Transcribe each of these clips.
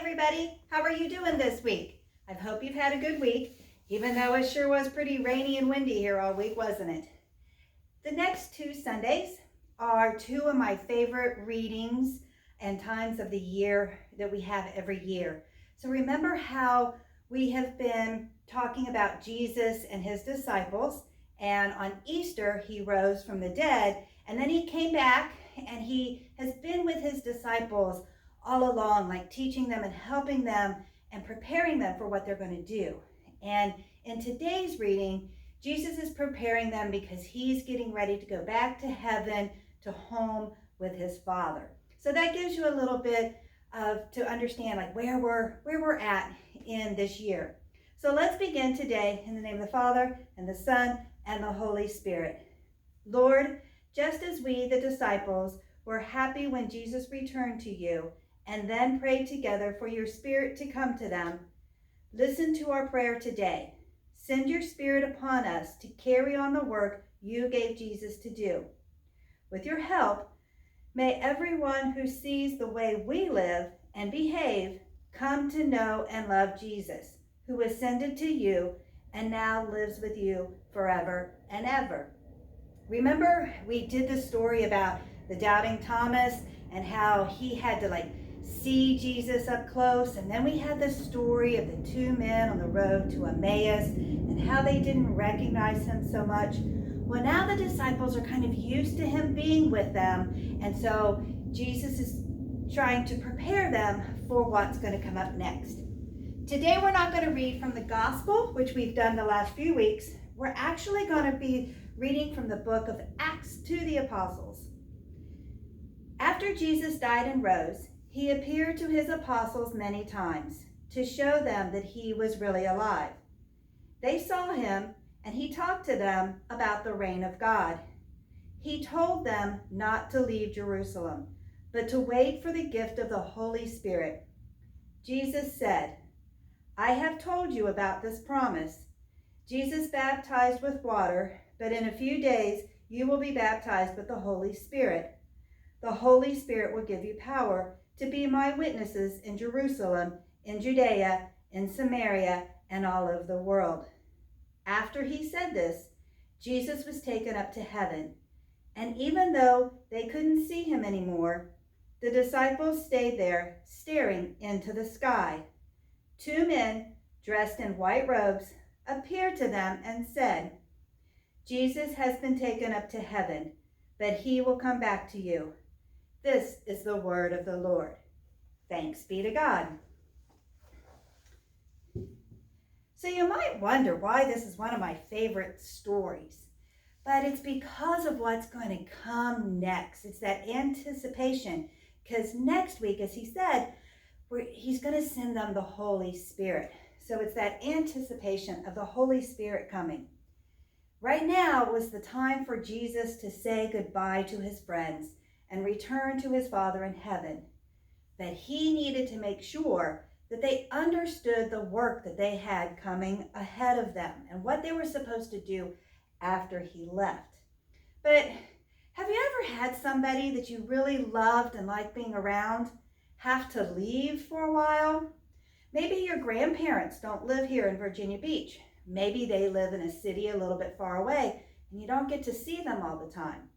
everybody. How are you doing this week? I hope you've had a good week, even though it sure was pretty rainy and windy here all week, wasn't it? The next 2 Sundays are 2 of my favorite readings and times of the year that we have every year. So remember how we have been talking about Jesus and his disciples, and on Easter he rose from the dead, and then he came back and he has been with his disciples all along, like teaching them and helping them and preparing them for what they're going to do. And in today's reading, Jesus is preparing them because he's getting ready to go back to heaven, to home with his Father. So that gives you a little bit to understand like where we're at in this year. So let's begin today in the name of the Father and the Son and the Holy Spirit. Lord, just as we, the disciples, were happy when Jesus returned to you, and then prayed together for your Spirit to come to them, listen to our prayer today. Send your Spirit upon us to carry on the work you gave Jesus to do. With your help, may everyone who sees the way we live and behave come to know and love Jesus, who ascended to you and now lives with you forever and ever. Remember, we did the story about the doubting Thomas and how he had to see Jesus up close, and then we had the story of the 2 men on the road to Emmaus and how they didn't recognize him so much. Well, now the disciples are kind of used to him being with them, and so Jesus is trying to prepare them for what's going to come up next. Today we're not going to read from the gospel, which we've done the last few weeks. We're actually going to be reading from the book of Acts to the Apostles. After Jesus died and rose, he appeared to his apostles many times to show them that he was really alive. They saw him, and he talked to them about the reign of God. He told them not to leave Jerusalem, but to wait for the gift of the Holy Spirit. Jesus said, I have told you about this promise. Jesus baptized with water, but in a few days you will be baptized with the Holy Spirit. The Holy Spirit will give you power to be my witnesses in Jerusalem, in Judea, in Samaria, and all over the world. After he said this, Jesus was taken up to heaven, and even though they couldn't see him anymore, the disciples stayed there staring into the sky. 2 men dressed in white robes appeared to them and said, Jesus has been taken up to heaven, but he will come back to you. This is the word of the Lord. Thanks be to God. So you might wonder why this is one of my favorite stories, but it's because of what's going to come next. It's that anticipation, because next week, as he said, he's going to send them the Holy Spirit. So it's that anticipation of the Holy Spirit coming. Right now was the time for Jesus to say goodbye to his friends and return to his Father in heaven. But he needed to make sure that they understood the work that they had coming ahead of them and what they were supposed to do after he left. But have you ever had somebody that you really loved and liked being around have to leave for a while? Maybe your grandparents don't live here in Virginia Beach. Maybe they live in a city a little bit far away and you don't get to see them all the time.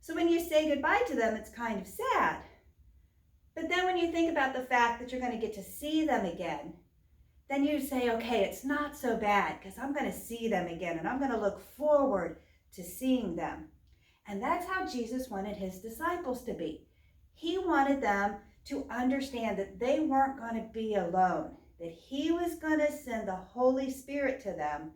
So when you say goodbye to them, it's kind of sad. But then when you think about the fact that you're going to get to see them again, then you say, okay, it's not so bad because I'm going to see them again and I'm going to look forward to seeing them. And that's how Jesus wanted his disciples to be. He wanted them to understand that they weren't going to be alone, that he was going to send the Holy Spirit to them,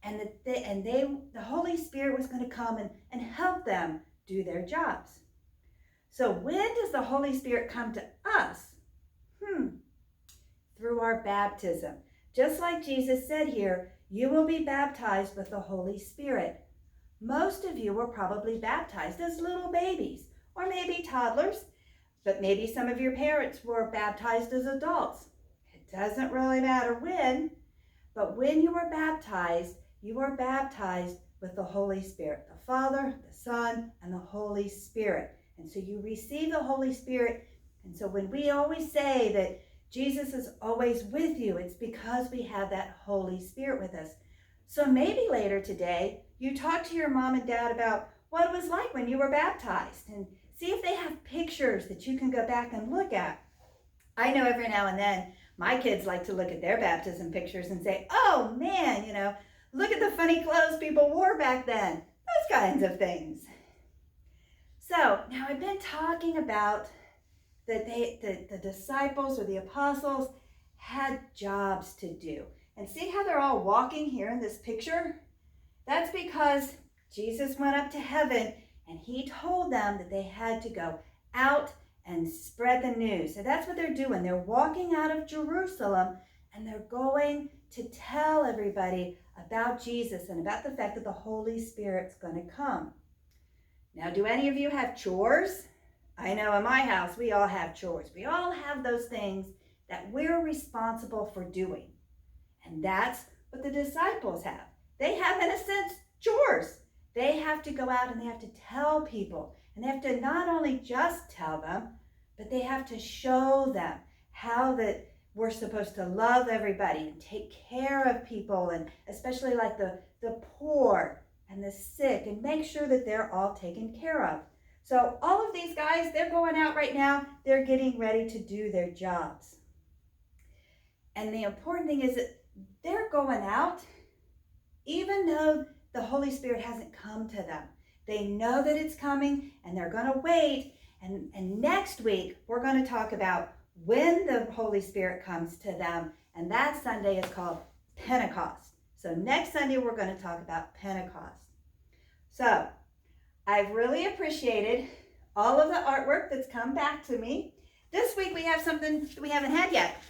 and that the Holy Spirit was going to come and help them do their jobs. So when does the Holy Spirit come to us? Through our baptism. Just like Jesus said here, you will be baptized with the Holy Spirit. Most of you were probably baptized as little babies, or maybe toddlers, but maybe some of your parents were baptized as adults. It doesn't really matter when, but when you were baptized with the Holy Spirit, the Father, the Son, and the Holy Spirit. And so you receive the Holy Spirit. And so when we always say that Jesus is always with you. It's because we have that Holy Spirit with us. So maybe later today, you talk to your mom and dad about what it was like when you were baptized and see if they have pictures that you can go back and look at. I know every now and then my kids like to look at their baptism pictures and say, oh man, look at the funny clothes people wore back then. Those kinds of things. So now I've been talking about that the disciples or the apostles had jobs to do. And see how they're all walking here in this picture? That's because Jesus went up to heaven and he told them that they had to go out and spread the news. So that's what they're doing. They're walking out of Jerusalem and they're going to tell everybody about Jesus and about the fact that the Holy Spirit's going to come. Now, do any of you have chores? I know in my house, we all have chores. We all have those things that we're responsible for doing. And that's what the disciples have. They have, in a sense, chores. They have to go out and they have to tell people. And they have to not only just tell them, but they have to show them how that we're supposed to love everybody and take care of people, and especially like the poor and the sick, and make sure that they're all taken care of. So all of these guys, they're going out right now. They're getting ready to do their jobs. And the important thing is that they're going out even though the Holy Spirit hasn't come to them. They know that it's coming and they're going to wait. And next week, we're going to talk about when the Holy Spirit comes to them. And that Sunday is called Pentecost. So next Sunday, we're going to talk about Pentecost. So I've really appreciated all of the artwork that's come back to me. This week, we have something that we haven't had yet.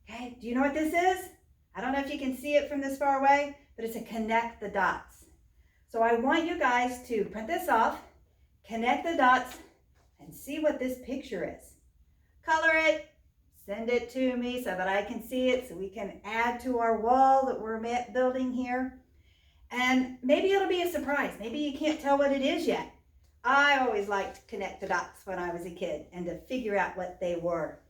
Okay, do you know what this is? I don't know if you can see it from this far away, but it's a connect the dots. So I want you guys to print this off, connect the dots, and see what this picture is. Color it, send it to me so that I can see it, so we can add to our wall that we're building here. And maybe it'll be a surprise. Maybe you can't tell what it is yet. I always liked to connect the dots when I was a kid and to figure out what they were.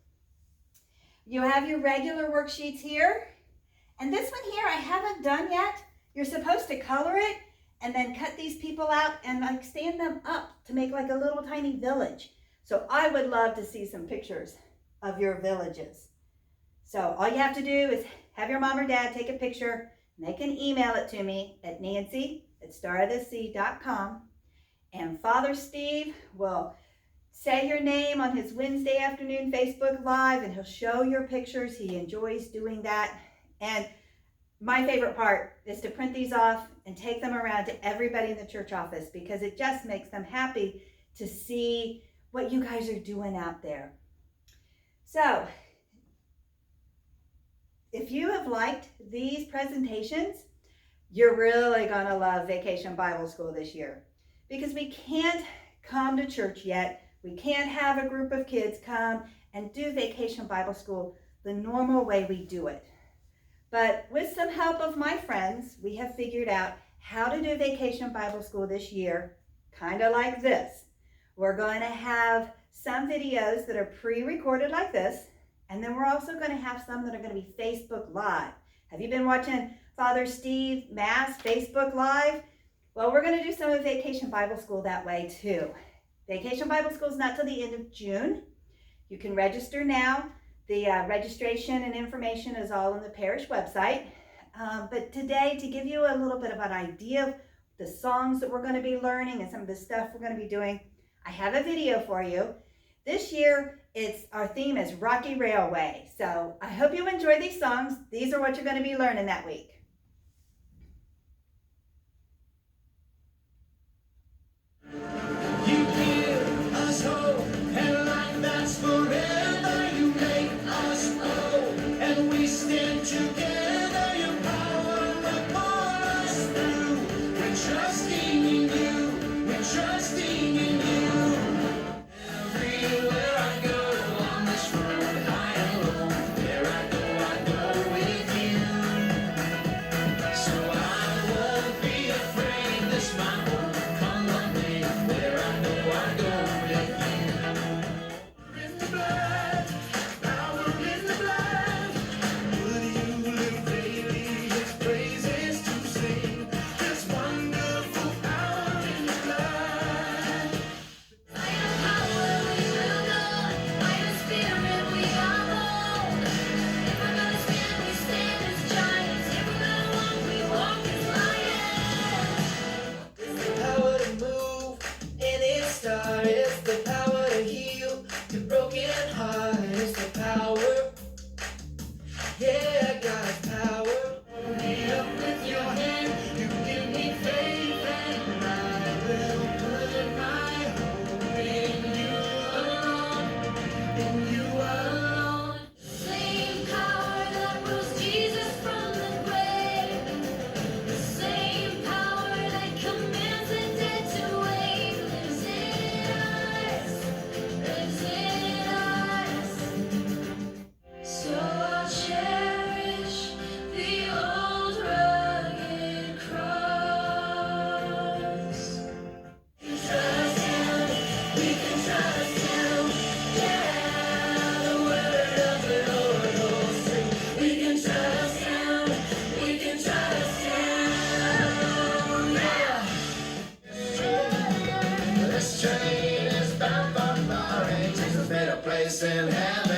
You have your regular worksheets here. And this one here I haven't done yet. You're supposed to color it and then cut these people out and like stand them up to make like a little tiny village. So I would love to see some pictures of your villages. So all you have to do is have your mom or dad take a picture and they can email it to me at nancy@starofthesea.com. And Father Steve will say your name on his Wednesday afternoon Facebook Live and he'll show your pictures. He enjoys doing that. And my favorite part is to print these off and take them around to everybody in the church office because it just makes them happy to see what you guys are doing out there. So, if you have liked these presentations, you're really going to love Vacation Bible School this year because we can't come to church yet. We can't have a group of kids come and do Vacation Bible School the normal way we do it. But with some help of my friends, we have figured out how to do Vacation Bible School this year, kind of like this. We're going to have some videos that are pre-recorded like this, and then we're also going to have some that are going to be Facebook Live. Have you been watching Father Steve Mass Facebook Live? Well, we're going to do some of Vacation Bible School that way too. Vacation Bible School is not till the end of June. You can register now. The registration and information is all on the parish website. But today, to give you a little bit of an idea of the songs that we're going to be learning and some of the stuff we're going to be doing, I have a video for you. This year, our theme is Rocky Railway. So I hope you enjoy these songs. These are what you're going to be learning that week. You give us hope and life that's forever. You make us whole and we stand together. Your power will pull us through. We're trusting in you. We're trusting in you. Everywhere I go on this road, I am alone. Where I go with you. peace and heaven.